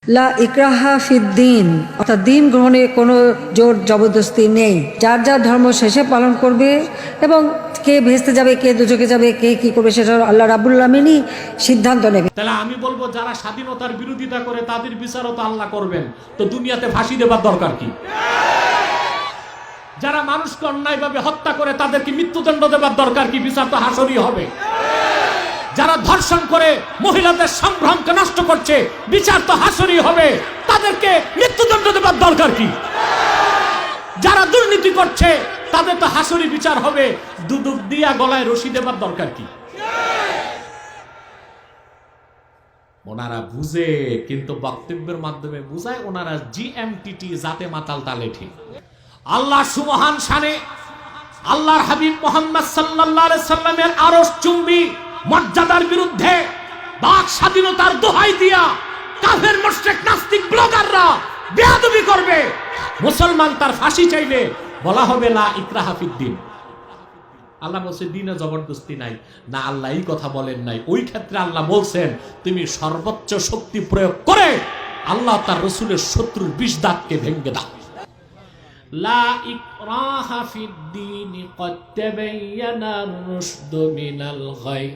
লা ইকরাহা ফিদ্দিন, অর্থাৎ দিন গ্রহণে কোনো জোর জবরদস্তি নেই। যার যার ধর্ম শেষে পালন করবে, এবং কে ভেস্তে যাবে, কে দুচকে যাবে, কে কি করবে, সেটা আল্লাহ রাব্বুল আলামিনই সিদ্ধান্ত নেবে। তাহলে আমি বলবো, যারা স্বাধীনতার বিরোধিতা করে তাদের বিচারও তো আল্লাহ করবেন, তো দুনিয়াতে ফাঁসি দেবার দরকার কি? যারা মানুষকে অন্যায়ভাবে হত্যা করে তাদেরকে মৃত্যুদণ্ড দেবার দরকার কি? বিচার তো হাসরই হবে। যারা ধর্ষণ করে মহিলাদের সম্ভ্রমকে নষ্ট করছে, বিচার তো হাসরই হবে, তাদেরকে মৃত্যুদণ্ড দেবার দরকার কি? যারা দুর্নীতি করছে তাদের তো হাসরি বিচার হবে, দুদক দিয়া গলায় রশি দেবার দরকার কি? ওনারা বুঝে, কিন্তু বক্তব্যের মাধ্যমে বুঝায়। ওনারা জিএমটিটি, জাতে মাতাল তালে ঠিক। আল্লাহ সুবহান শানে, আল্লাহর হাবিব মুহাম্মদ সাল্লাল্লাহু আলাইহি সাল্লামের আরশ চুম্বি মর্যাদার বিরুদ্ধে বাক স্বাধীনতার দোহাই দিয়া কাফের মুশরিক নাস্তিক ব্লগাররা বেয়াদবি করবে, মুসলমান তার ফাঁসি চাইলে বলা হবে লা ইকরাহা ফিদ্দিন। আল্লাহ বলছে দিনে জবরদস্তি নাই না, আল্লাহ এই কথা বলেন নাই। ওই ক্ষেত্রে আল্লাহ বলছেন তুমি সর্বোচ্চ শক্তি প্রয়োগ করে আল্লাহ তার রাসূলের শত্রুর বিষ দাঁতকে ভেঙে দাও। লা ইকরাহা ফিদ্দিন ক্বাদ তাবায়্যানার রুশদু মিনাল গায়।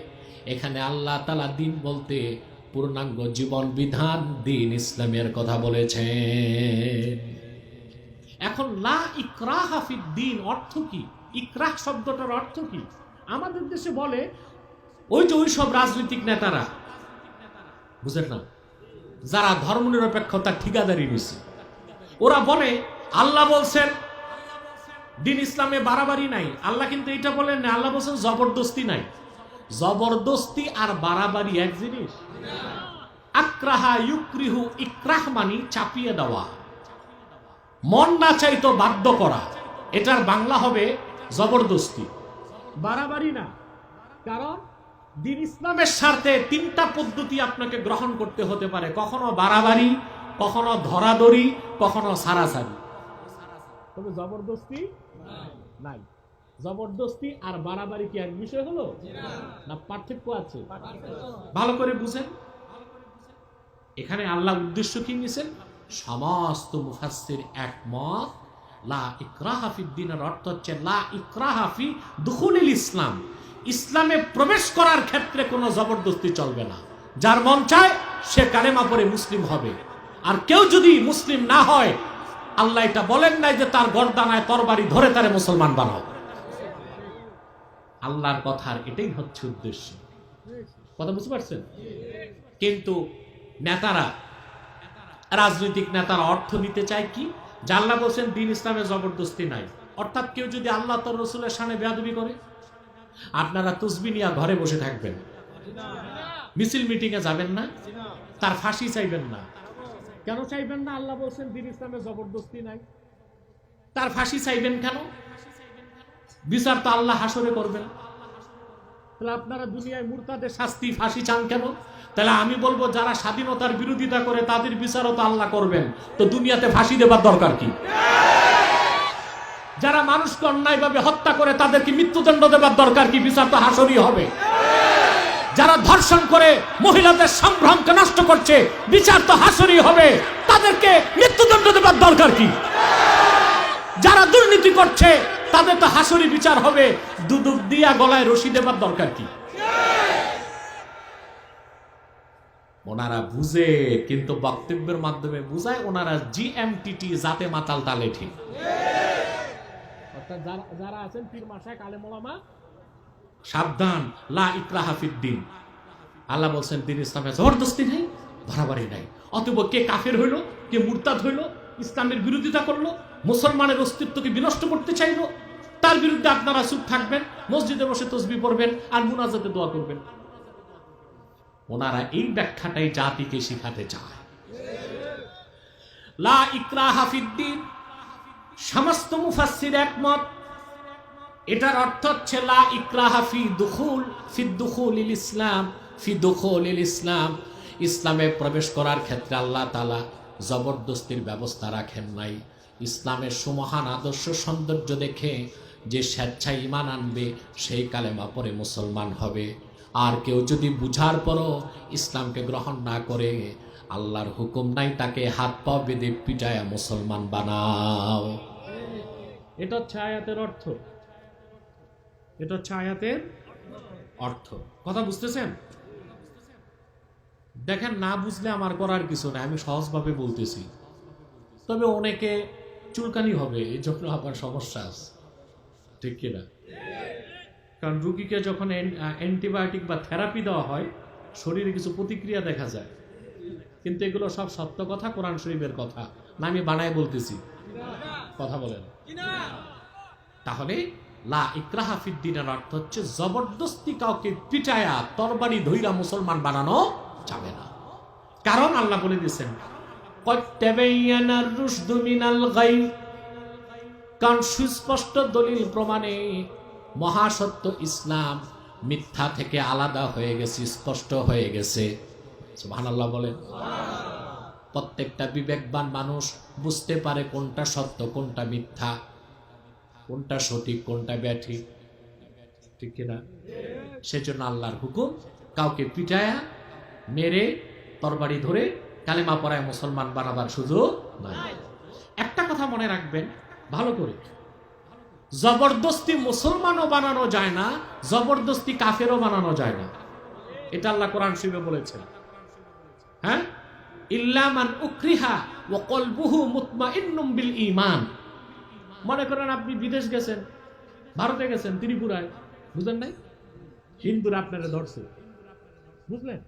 এখানে আল্লাহ তাআলা দিন বলতে পূর্ণাঙ্গ জীবন বিধান দিন ইসলামের কথা বলেছেন। এখন লা ইকরাহা ফিদ্দিন অর্থ কি? ইকরাহ শব্দটার অর্থ কি? আমাদের দেশে বলে ওই যে ওই সব রাজনৈতিক নেতারা, বুঝেন না, যারা ধর্মনিরপেক্ষতার ঠিকাদারি নিছে, ওরা বলে আল্লাহ বলছেন দিন ইসলামে বাড়াবাড়ি নাই। আল্লাহ কিন্তু এটা বলেন না, আল্লাহ বলছেন জবরদস্তি নাই। জবরদস্তি আর বাড়াবাড়ি এক জিনিস? আকরাহা ইউকরিহু, ইকরাহ মানি চাপিয়ে দেওয়া, মন না চাইতো বাধ্য করা। এটার বাংলা হবে জবরদস্তি, বাড়াবাড়ি না। কারণ দিন ইসলামের স্বার্থে তিনটা পদ্ধতি আপনাকে গ্রহণ করতে হতে পারে, কখনো বাড়াবাড়ি, কখনো ধরাধরি, কখনো সারাসারি, তবে জবরদস্তি নাই। জবরদস্তি আর বাড়াবাড়ি কি এক বিষয় হলো না? পার্থক্য আছে, ভালো করে বুঝেন। এখানে আল্লাহ উদ্দেশ্য কি নিছেন? সমস্ত মুফাসসির একমত, লা ইকরাহা ফিদ্দিনের অর্থ হচ্ছে লা ইকরাহা ফি দুখুলিল ইসলাম। ইসলামে প্রবেশ করার ক্ষেত্রে কোনো জবরদস্তি চলবে না। যার মন চায় সে কালেমা পড়ে মুসলিম হবে। আর কেউ যদি মুসলিম না হয়, আল্লাহ এটা বলেন নাই যে তার গর্দানায় তরবারি ধরে তারে মুসলমান বানাও। আল্লাহর কথার এটাই হচ্ছে উদ্দেশ্য। কথা বুঝতে পারছেন? কিন্তু নেতারা, রাজনৈতিক নেতারা অর্থ নিতে চায় কি? যে আল্লাহ বলছেন দিন ইসলামে জবরদস্তি নাই, অর্থাৎ কেউ যদি আল্লাহ তার রাসূলের শানে বেয়াদবি করে, আপনারা তাসবিহ নিয়ে ঘরে বসে থাকবেন, মিছিল মিটিং এ যাবেন না, তার ফাঁসি চাইবেন না। কেন চাইবেন না? আল্লাহ বলছেন দিন ইসলামে জবরদস্তি নাই, তার ফাঁসি চাইবেন কেন? বিচার তো আল্লাহ হাসরে করবেন। তাহলে আপনারা দুনিয়ায় মুরতাদের শাস্তি, ফাঁসি চান কেন? তাহলে আমি বলবো, যারা স্বাধীনতার বিরোধিতা করে তাদের বিচারও তো আল্লাহ করবেন, তো দুনিয়াতে ফাঁসি দেবার দরকার কি? যারা মানুষকে অন্যায়ভাবে হত্যা করে তাদেরকে মৃত্যুদণ্ড দেবার দরকার কি? বিচার তো হাসরই হবে। যারা ধর্ষণ করে মহিলাদের সম্ভ্রমকে নষ্ট করছে, বিচার তো হাসরই হবে, তাদেরকে মৃত্যুদণ্ড দেবার দরকার কি? যারা দুর্নীতি করছে তাদের তো হাসরি বিচার হবে, দুদক দিয়া গলায় রশি দেবার দরকার কি? ওনারা বুঝে, কিন্তু বক্তব্যের মাধ্যমে বুঝায়। ওনারা জিএমটিটি, জাতে মাতাল তালে ঠিক। অর্থাৎ যারা আছেন পীর মাশায়েখ আলেম ওলামা, সাবধান, লা ইকরাহা ফিদ্দিন। আল্লাহ বলছেন দিন ইসলামে জবরদস্তি নাই, বাড়াবাড়ি নাই। অতএব কে কাফের হইল, কে মুরতাদ হইল, ইসলামের বিরোধিতা করলো, মুসলমানের অস্তিত্বকে বিনষ্ট করতে চাইলো, তার বিরুদ্ধে আপনারা চুপ থাকবেন, মসজিদে বসে তাসবিহ পড়বেন আর মুনাজাতে দোয়া করবেন। ওনারা এই ব্যাখ্যাটাই জাতিকে শিখাতে চায়। লা ইকরাহা ফিদ্দিন, সমস্ত মুফাসসির একমত। এটার অর্থ হচ্ছে লা ইকরাহা ফি দুখুল, ফি দুখুলিল ইসলাম, ফি দুখুলিল ইসলাম। ইসলামে প্রবেশ করার ক্ষেত্রে আল্লাহ তাআলা জবরদস্তির ব্যবস্থা রাখেন নাই। ইসলামের সুমহান আদর্শ সৌন্দর্য দেখে যে স্বেচ্ছায় ঈমান আনবে, সেই কালেমা পড়ে মুসলমান হবে। আর কেউ যদি বুঝার পরও ইসলামকে গ্রহণ না করে, আল্লাহর হুকুম নাই তাকে হাত পা বেঁধে পিটায়া মুসলমান বানাও। এটা হচ্ছে আয়াতের অর্থ, এটা হচ্ছে আয়াতের অর্থ। কথা বুঝতেছেন? দেখেন, না বুঝলে আমার করার কিছু নাই, আমি সহজভাবে বলতেছি। তবে অনেকে চুলকানি হবে, এই জন্য আবার সমস্যা আছে, ঠিক কিনা? কারণ রুগীকে যখন অ্যান্টিবায়োটিক বা থেরাপি দেওয়া হয়, শরীরে কিছু প্রতিক্রিয়া দেখা যায়, কিন্তু এগুলো সব সত্য কথা, কোরআন শরীফের কথা না, আমি বানায় বলতেছি। কথা বলেন। তাহলে লা ইকরাহা ফিদ্দিনের অর্থ হচ্ছে জবরদস্তি কাউকে পিটায়া তরবারি ধইরা মুসলমান বানানো যাবে না। কারণ আল্লাহ বলে দিয়েছেন কদ তাবায়্যানার রুশদু মিনাল গাই, কারণ সুস্পষ্ট দলিল প্রমাণে মহাসত্য ইসলাম মিথ্যা থেকে আলাদা হয়ে গেছে, স্পষ্ট হয়ে গেছে। সুবহানাল্লাহ বলেন। প্রত্যেকটা বিবেকবান মানুষ বুঝতে পারে কোনটা সত্য, কোনটা মিথ্যা, কোনটা সঠিক, কোনটা ব্যাঠিক, ঠিক কিনা? সেজন্য আল্লাহর হুকুম কাউকে পিটায়া মেরে তরবারি ধরে কালেমা পড়ায় মুসলমান বানাবার সুযোগ নাই। একটা কথা মনে রাখবেন ভালো করে, জবরদস্তি মুসলমানও বানানো যায় না, জবরদস্তি কাফেরও বানানো যায় না। এটা আল্লাহ কোরআন শরীফে বলেছেন। হ্যাঁ, ইল্লা মান উকরিহা ওয়া কলবুহু মুতমাইন্নুম বিল ঈমান। মনে করেন আপনি বিদেশ গেছেন, ভারতে গেছেন, ত্রিপুরায়, বুঝলেন নাই? হিন্দুরা আপনারা ধরছে, বুঝলেন?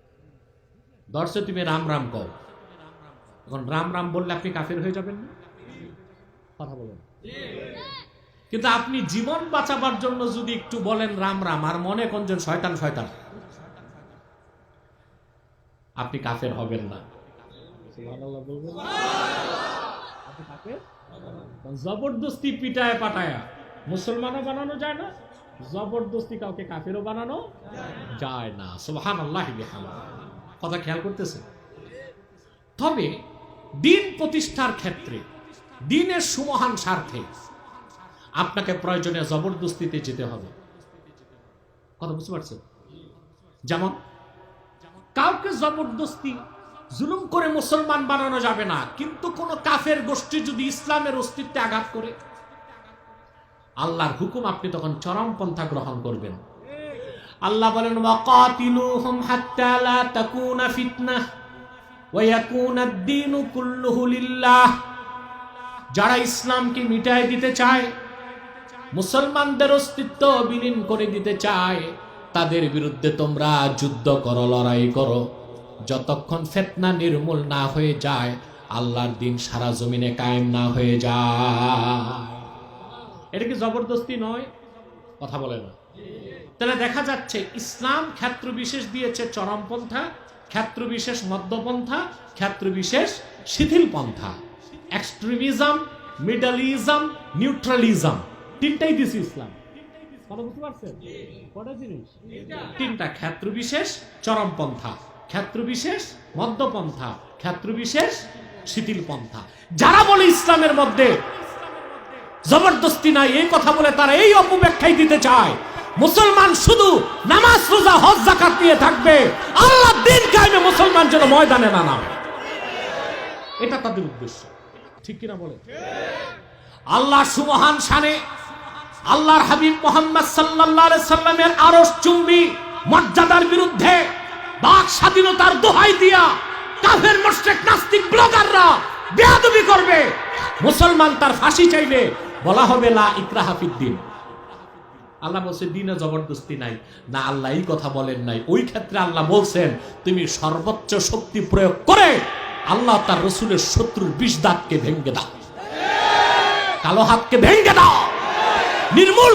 ধরছে, তুমি রাম রাম কও। এখন রাম রাম বললে আপনি কাফের হয়ে যাবেন না? কথা বলেন। কিন্তু আপনি জীবন বাঁচাবার জন্য যদি একটু বলেন রাম রাম, আর মনে কোনজন শয়তান শয়তান, আপনি কাফের হবেন না। সুবহানাল্লাহ বলবেন। আপনি কাফের? জবরদস্তি পিটায় পাটায়া মুসলমানও বানানো যায় না, জবরদস্তি কাউকে কাফেরও বানানো যায় না। সুবহানাল্লাহ। কথা খেয়াল করতেছে? তবে দিন প্রতিষ্ঠার ক্ষেত্রে, দিনের সুমহান স্বার্থে আপনাকে প্রয়োজনে জবরদস্তিতে যেতে হবে। কথা বুঝতে পারছেন? যেমন কাউকে জবরদস্তি জুলুম করে মুসলমান বানানো যাবে না, কিন্তু কোন কাফের গোষ্ঠী যদি ইসলামের অস্তিত্বে আঘাত করে, আল্লাহর হুকুম আপনি তখন চরমপন্থা গ্রহণ করবেন। আল্লাহ বলেন ওয়াকাতিলুহুম হাত্তা লা তাকুনা ফিতনাহ ওয়া ইয়াকুনা আদ-দীনু কুল্লুহু লিল্লাহ। যারা ইসলামকে মিটায় দিতে চায়, মুসলমানদের অস্তিত্ব বিলীন করে দিতে চায়, তাদের বিরুদ্ধে তোমরা যুদ্ধ করো, লড়াই করো, যতক্ষণ ফিতনা নির্মূল না হয়ে যায়, আল্লাহর দ্বীন সারা জমিনে কায়েম না হয়ে যায়। এটা কি জবরদস্তি নয়? কথা বলে না। তাহলে দেখা যাচ্ছে ইসলাম ক্ষেত্র বিশেষ দিয়েছে চরমপন্থা, ক্ষেত্র বিশেষ মধ্যপন্থা, ক্ষেত্র বিশেষ শিথিল পন্থা, এক্সট্রিমিজম, মিডলিজম, নিউট্রালিজম, তিনটাই দিয়েছে ইসলাম। কথা বুঝতে পারছেন? কটা জিনিস? তিনটা। ক্ষেত্র বিশেষ চরমপন্থা, ক্ষেত্র বিশেষ মধ্যপন্থা, ক্ষেত্র বিশেষ শিথিল পন্থা। যারা বলে ইসলামের মধ্যে জবরদস্তি নাই, এই কথা বলে তারা এই অপব্যাখ্যাই দিতে চায় মুসলমান শুধু নামাজ রোজা হজ যাকাত নিয়ে থাকবে, আল্লাহর দ্বীন কায়েমে মুসলমান যেন ময়দানে না নামে, এটা তাদের উদ্দেশ্য। ঠিক কিনা বলে? আল্লাহ সুবহান শানে আল্লাহর হাবিব মুহাম্মদ সাল্লাল্লাহু আলাইহি সাল্লামের আরশ চুম্বি মর্যাদার বিরুদ্ধে বাক স্বাধীনতার দোহাই দিয়া কাফের মুশরিক নাস্তিক ব্লগাররা বেয়াদবি করবে, মুসলমান তার ফাঁসি চাইলে বলা হবে লা ইকরাহা ফিদ্দিন। আল্লাহ বলছে দ্বীনে জবরদস্তি নাই না, আল্লাহ এই কথা বলেন নাই। ওই ক্ষেত্রে আল্লাহ বলছেন তুমি সর্বোচ্চ শক্তি প্রয়োগ করে আল্লাহ তার রাসূলের শত্রুর বিষ দাঁতকে ভেঙে দাও, কালো হাতকে ভেঙে দাও, নির্মূল